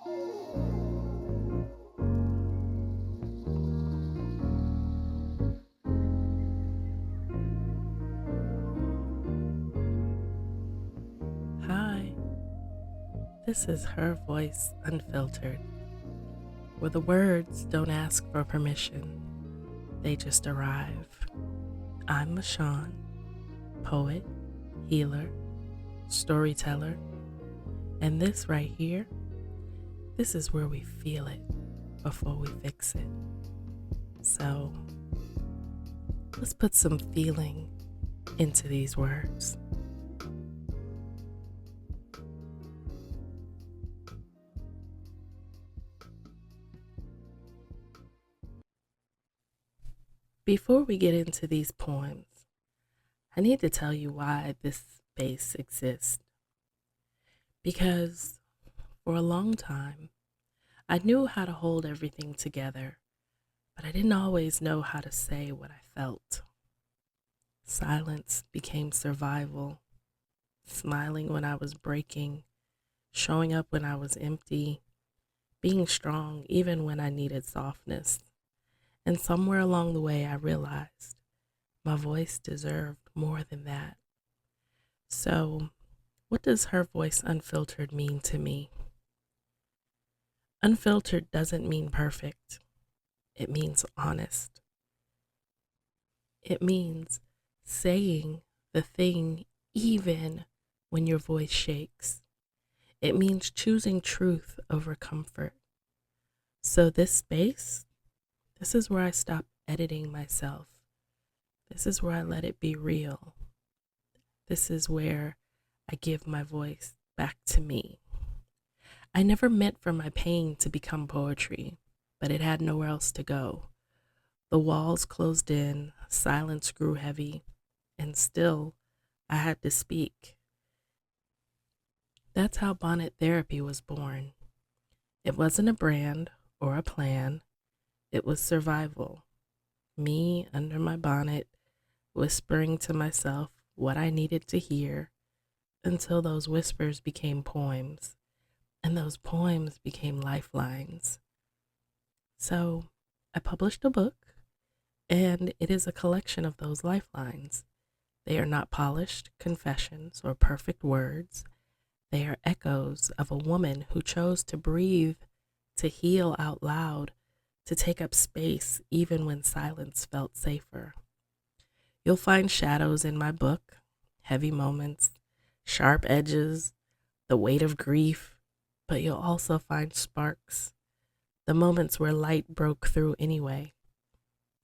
Hi, this is Her Voice Unfiltered, where the words don't ask for permission, they just arrive. I'm LaShawn, poet, healer, storyteller, and this right here, this is where we feel it before we fix it. So, let's put some feeling into these words. Before we get into these poems, I need to tell you why this space exists. Because for a long time, I knew how to hold everything together, but I didn't always know how to say what I felt. Silence became survival, smiling when I was breaking, showing up when I was empty, being strong even when I needed softness. And somewhere along the way, I realized my voice deserved more than that. So, what does Her Voice Unfiltered mean to me? Unfiltered doesn't mean perfect. It means honest. It means saying the thing even when your voice shakes. It means choosing truth over comfort. So this space, this is where I stop editing myself. This is where I let it be real. This is where I give my voice back to me. I never meant for my pain to become poetry, but it had nowhere else to go. The walls closed in, silence grew heavy, and still I had to speak. That's how Bonnet Therapy was born. It wasn't a brand or a plan, it was survival. Me under my bonnet, whispering to myself what I needed to hear until those whispers became poems, and those poems became lifelines. So I published a book, and it is a collection of those lifelines. They are not polished confessions or perfect words. They are echoes of a woman who chose to breathe, to heal out loud, to take up space even when silence felt safer. You'll find shadows in my book, heavy moments, sharp edges, the weight of grief, but you'll also find sparks, the moments where light broke through anyway.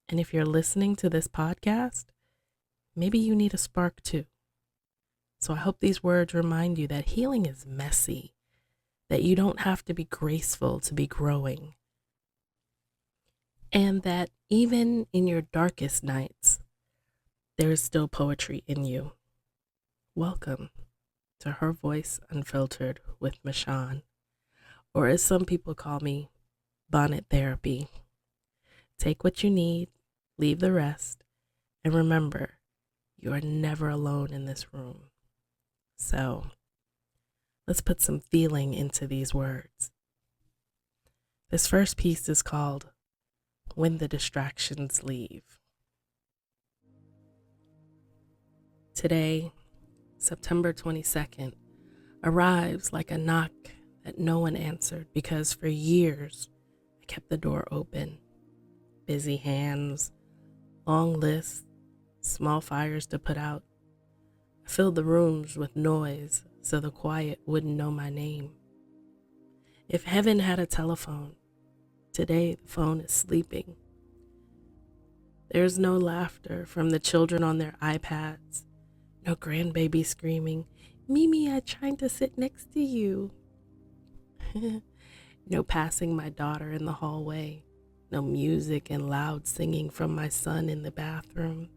And if you're listening to this podcast, maybe you need a spark too. So I hope these words remind you that healing is messy, that you don't have to be graceful to be growing, and that even in your darkest nights, there is still poetry in you. Welcome to Her Voice Unfiltered with Michonne, or as some people call me, Bonnet Therapy. Take what you need, leave the rest, and remember, you are never alone in this room. So, let's put some feeling into these words. This first piece is called When the Distractions Leave. Today, September 22nd, arrives like a knock that no one answered because for years I kept the door open. Busy hands, long lists, small fires to put out. I filled the rooms with noise so the quiet wouldn't know my name. If heaven had a telephone, today the phone is sleeping. There's no laughter from the children on their iPads, no grandbaby screaming, "Mimi, I'm trying to sit next to you." No passing my daughter in the hallway, no music and loud singing from my son in the bathroom,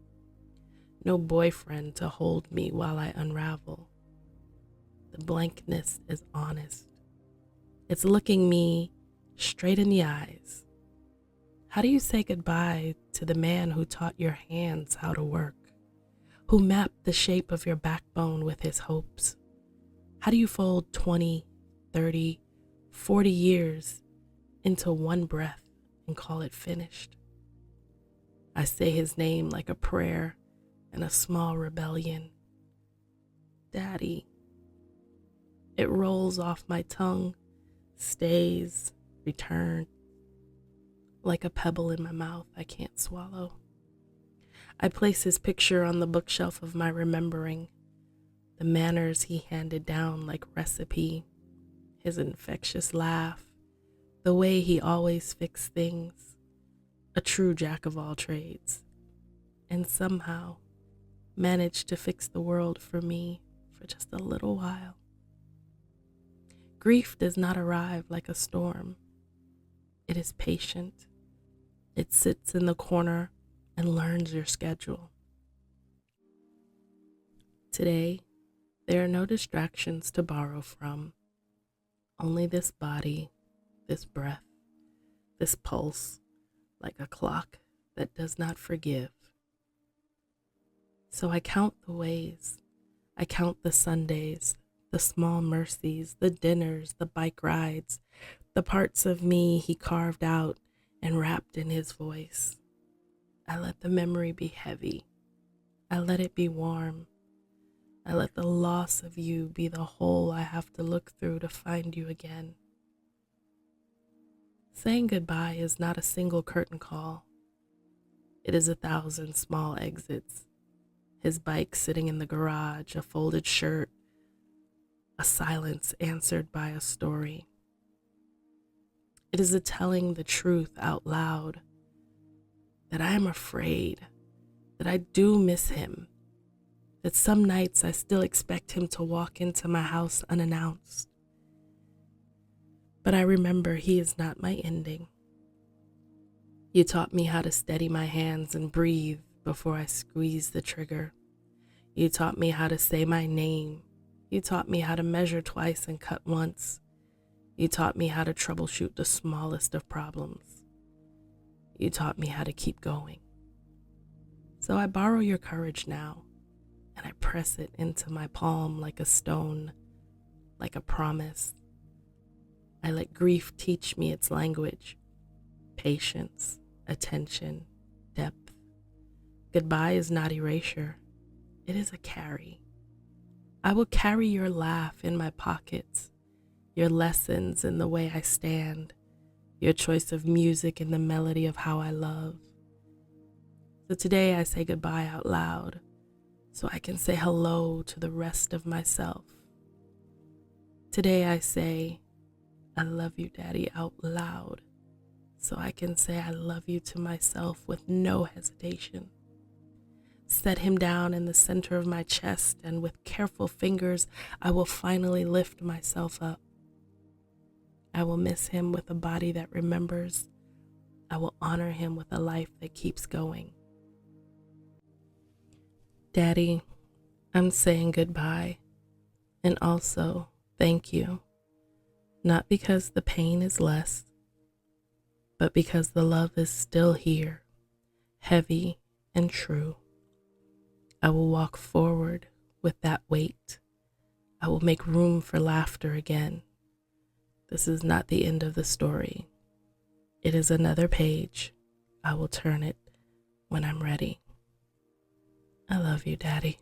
no boyfriend to hold me while I unravel. The blankness is honest. It's looking me straight in the eyes. How do you say goodbye to the man who taught your hands how to work, who mapped the shape of your backbone with his hopes? How do you fold 20, 30, 40 years into one breath and call it finished. I say his name like a prayer and a small rebellion. Daddy. It rolls off my tongue, stays, returns, like a pebble in my mouth I can't swallow. I place his picture on the bookshelf of my remembering, the manners he handed down like recipe, his infectious laugh, the way he always fixed things, a true jack of all trades, and somehow managed to fix the world for me for just a little while. Grief does not arrive like a storm. It is patient. It sits in the corner and learns your schedule. Today, there are no distractions to borrow from, only this body, this breath, this pulse, like a clock that does not forgive. So I count the ways, I count the Sundays, the small mercies, the dinners, the bike rides, the parts of me he carved out and wrapped in his voice. I let the memory be heavy. I let it be warm. I let the loss of you be the hole I have to look through to find you again. Saying goodbye is not a single curtain call. It is 1,000 small exits. His bike sitting in the garage, a folded shirt, a silence answered by a story. It is a telling the truth out loud, that I am afraid, that I do miss him, that some nights I still expect him to walk into my house unannounced. But I remember he is not my ending. You taught me how to steady my hands and breathe before I squeeze the trigger. You taught me how to say my name. You taught me how to measure twice and cut once. You taught me how to troubleshoot the smallest of problems. You taught me how to keep going. So I borrow your courage now, and I press it into my palm like a stone, like a promise. I let grief teach me its language, patience, attention, depth. Goodbye is not erasure. It is a carry. I will carry your laugh in my pockets, your lessons in the way I stand, your choice of music and the melody of how I love. So today I say goodbye out loud so I can say hello to the rest of myself. Today I say, I love you, Daddy, out loud so I can say I love you to myself with no hesitation. Set him down in the center of my chest, and with careful fingers, I will finally lift myself up. I will miss him with a body that remembers. I will honor him with a life that keeps going. Daddy, I'm saying goodbye, and also thank you, not because the pain is less, but because the love is still here, heavy and true. I will walk forward with that weight. I will make room for laughter again. This is not the end of the story. It is another page. I will turn it when I'm ready. I love you, Daddy.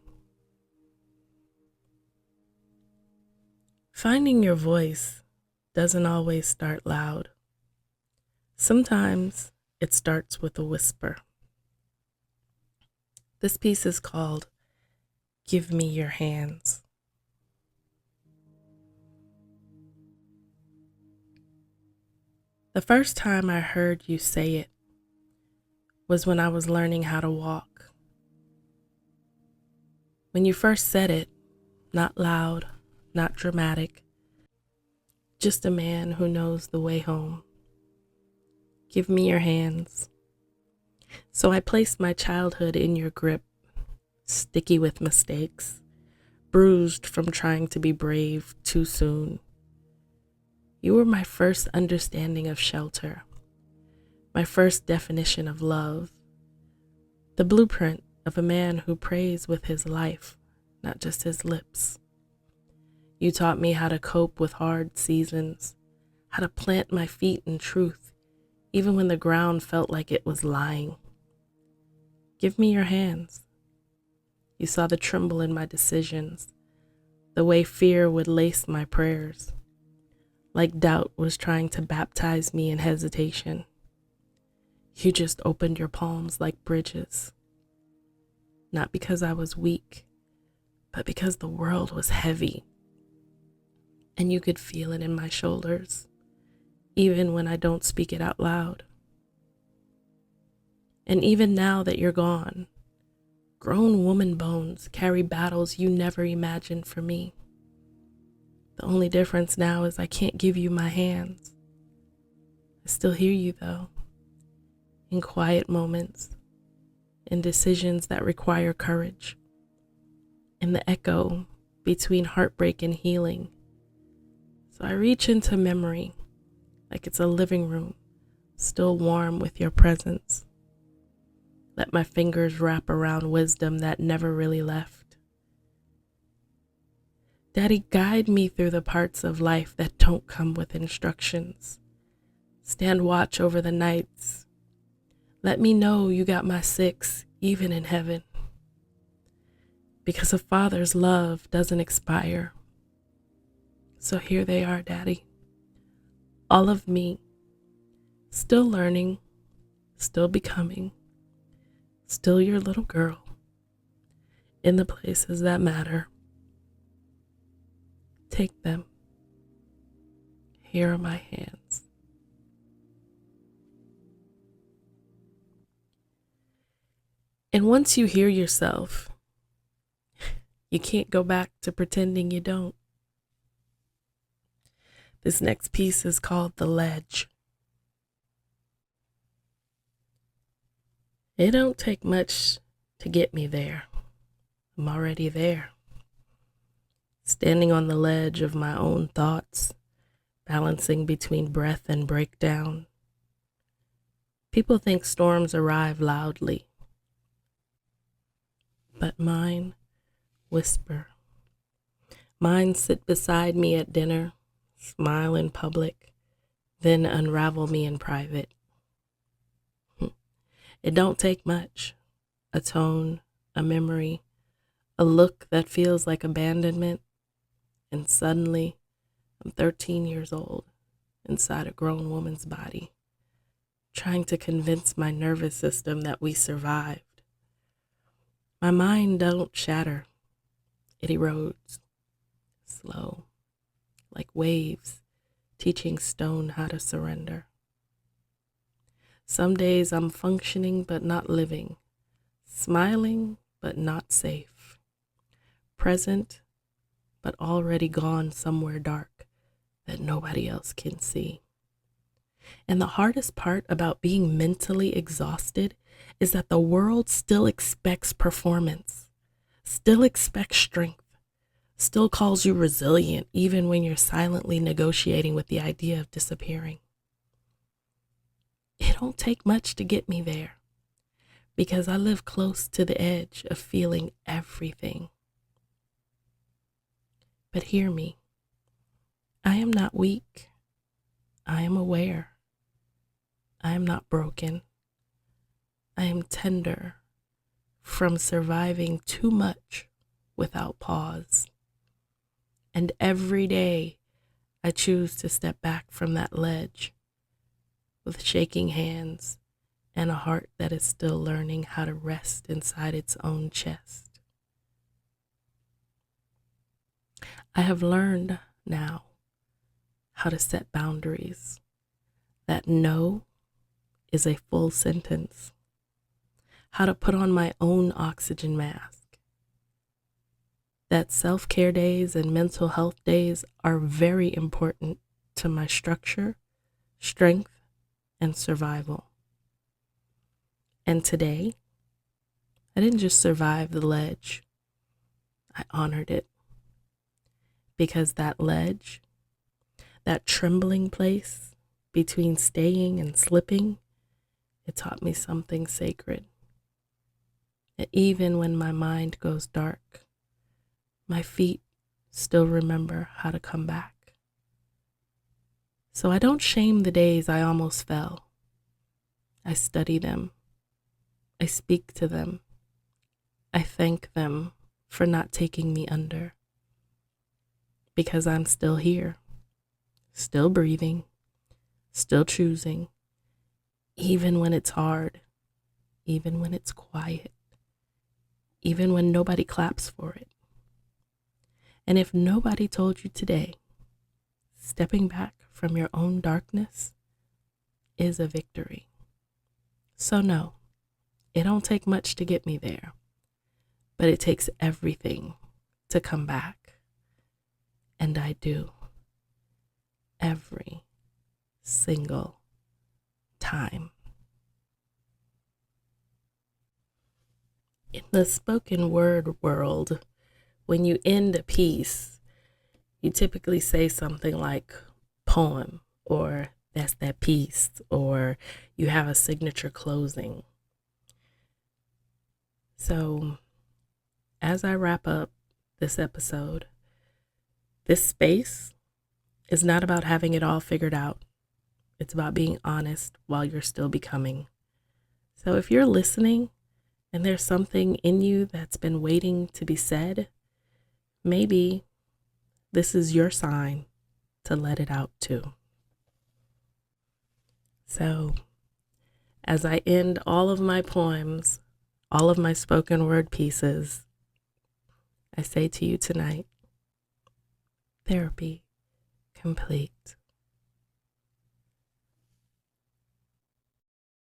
Finding your voice doesn't always start loud. Sometimes it starts with a whisper. This piece is called Give Me Your Hands. The first time I heard you say it was when I was learning how to walk. When you first said it, not loud, not dramatic, just a man who knows the way home. Give me your hands. So I placed my childhood in your grip, sticky with mistakes, bruised from trying to be brave too soon. You were my first understanding of shelter, my first definition of love, the blueprint of a man who prays with his life, not just his lips. You taught me how to cope with hard seasons, how to plant my feet in truth, even when the ground felt like it was lying. Give me your hands. You saw the tremble in my decisions, the way fear would lace my prayers, like doubt was trying to baptize me in hesitation. You just opened your palms like bridges, not because I was weak, but because the world was heavy, and you could feel it in my shoulders, even when I don't speak it out loud. And even now that you're gone, grown woman bones carry battles you never imagined for me. The only difference now is I can't give you my hands. I still hear you though, in quiet moments, in decisions that require courage, in the echo between heartbreak and healing. So I reach into memory like it's a living room, still warm with your presence. Let my fingers wrap around wisdom that never really left. Daddy, guide me through the parts of life that don't come with instructions. Stand watch over the nights. Let me know you got my six, even in heaven. Because a father's love doesn't expire. So here they are, Daddy. All of me, still learning, still becoming, still your little girl, in the places that matter. Take them. Here are my hands. And once you hear yourself, you can't go back to pretending you don't. This next piece is called The Ledge. It don't take much to get me there. I'm already there. Standing on the ledge of my own thoughts, balancing between breath and breakdown. People think storms arrive loudly, but mine whisper. Mine sit beside me at dinner, smile in public, then unravel me in private. It don't take much. A tone, a memory, a look that feels like abandonment, and suddenly I'm 13 years old inside a grown woman's body, trying to convince my nervous system that we survived. My mind don't shatter. It erodes, slow, like waves, teaching stone how to surrender. Some days I'm functioning but not living, smiling but not safe, present but already gone somewhere dark that nobody else can see. And the hardest part about being mentally exhausted is that the world still expects performance, still expects strength, still calls you resilient even when you're silently negotiating with the idea of disappearing. It don't take much to get me there because I live close to the edge of feeling everything. But hear me, I am not weak. I am aware. I am not broken. I am tender from surviving too much without pause. And every day I choose to step back from that ledge with shaking hands and a heart that is still learning how to rest inside its own chest. I have learned now how to set boundaries, that no is a full sentence, how to put on my own oxygen mask, that self-care days and mental health days are very important to my structure, strength, and survival. And today, I didn't just survive the ledge, I honored it. Because that ledge, that trembling place between staying and slipping, it taught me something sacred. That even when my mind goes dark, my feet still remember how to come back. So I don't shame the days I almost fell. I study them. I speak to them. I thank them for not taking me under. Because I'm still here, still breathing, still choosing, even when it's hard, even when it's quiet, even when nobody claps for it. And if nobody told you today, stepping back from your own darkness is a victory. So no, it don't take much to get me there, but it takes everything to come back. And I do. Every single time. In the spoken word world, when you end a piece, you typically say something like poem, or that's that piece, or you have a signature closing. So, as I wrap up this episode, this space is not about having it all figured out. It's about being honest while you're still becoming. So if you're listening and there's something in you that's been waiting to be said, maybe this is your sign to let it out too. So as I end all of my poems, all of my spoken word pieces, I say to you tonight, therapy complete.